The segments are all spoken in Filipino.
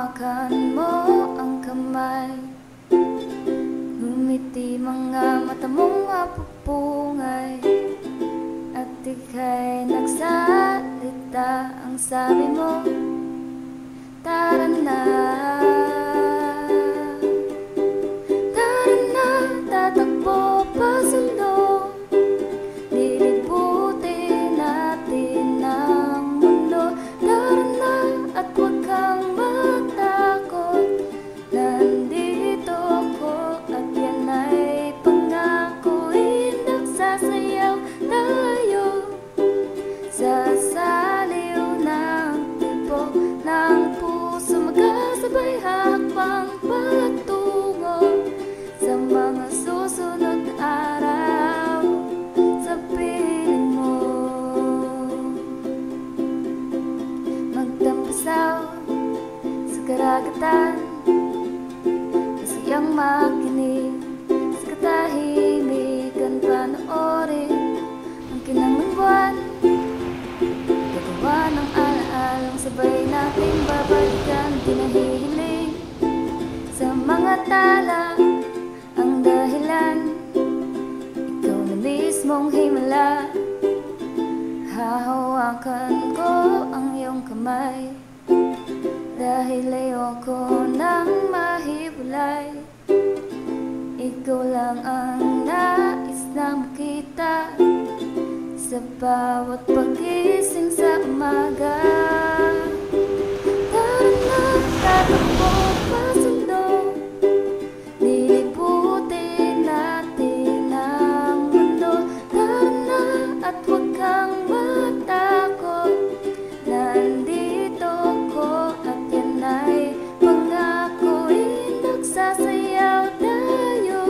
Hawakan mo ang kamay, ngumiti mga mata mong mapupungay, at ika'y nagsalita. Ang sabi mo, tara na, tara na, tatakbo pasundo, lilibutin natin ang mundo. Tara na at huwag kang matakot, nandito ko at yan ay pangako. Nagsasayaw tayo sa saliw ng tibok ng puso, magkasabay hakbang patungo sa mga susunod na araw. Sa piling mo magtampasaw sa karagatan, masayang makinig sa katahimikan, panoorin ang kinanglang buwan, gagawa ng alaalang sabay natin babalikan. Di nahihiling sa mga tala ang dahilan, ikaw na mismong himala. Hahawakan ko ang iyong kamay, dahil ayoko nang mahibulay. Ikaw lang ang nais na makita sa bawat pagising sa umaga. Tara na, tatakbo pasundo, lilibutin natin ang mundo. Tara na at huwag kang matakot, nandito ko at yan ay pangako. Nagsasayaw tayo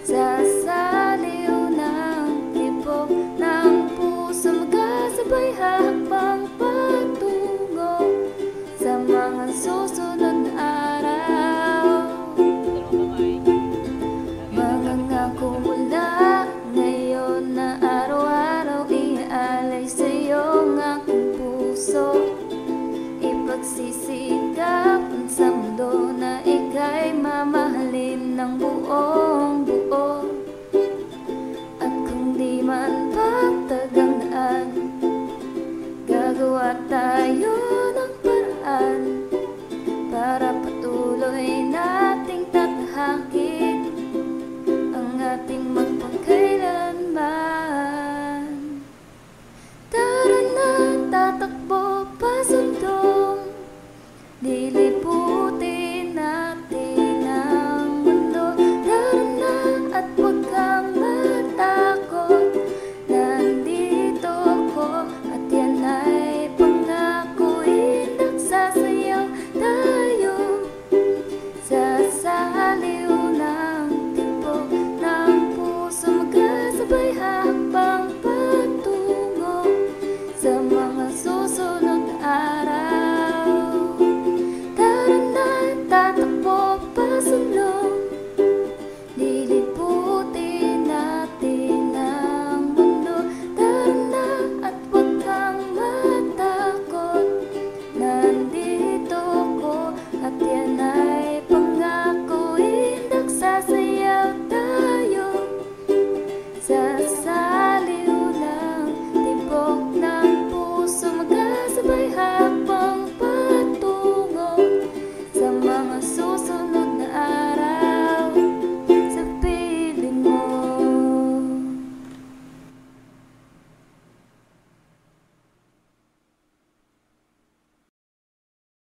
sa saliw ng tibok ng puso, magkasabay hakbang patungo sa mga susunod na araw. Mangangako mula ngayon na araw-araw iaalay sa'yo ang aking puso, ipagsisikapin sa mundo na ika'y mamahalin ng buong buo. At kung di man patag ang daan, gagawa tayo ng paraan para patuloy nating tatahakin ang ating magpagkailanman. Tara na, tatakbo pasundong,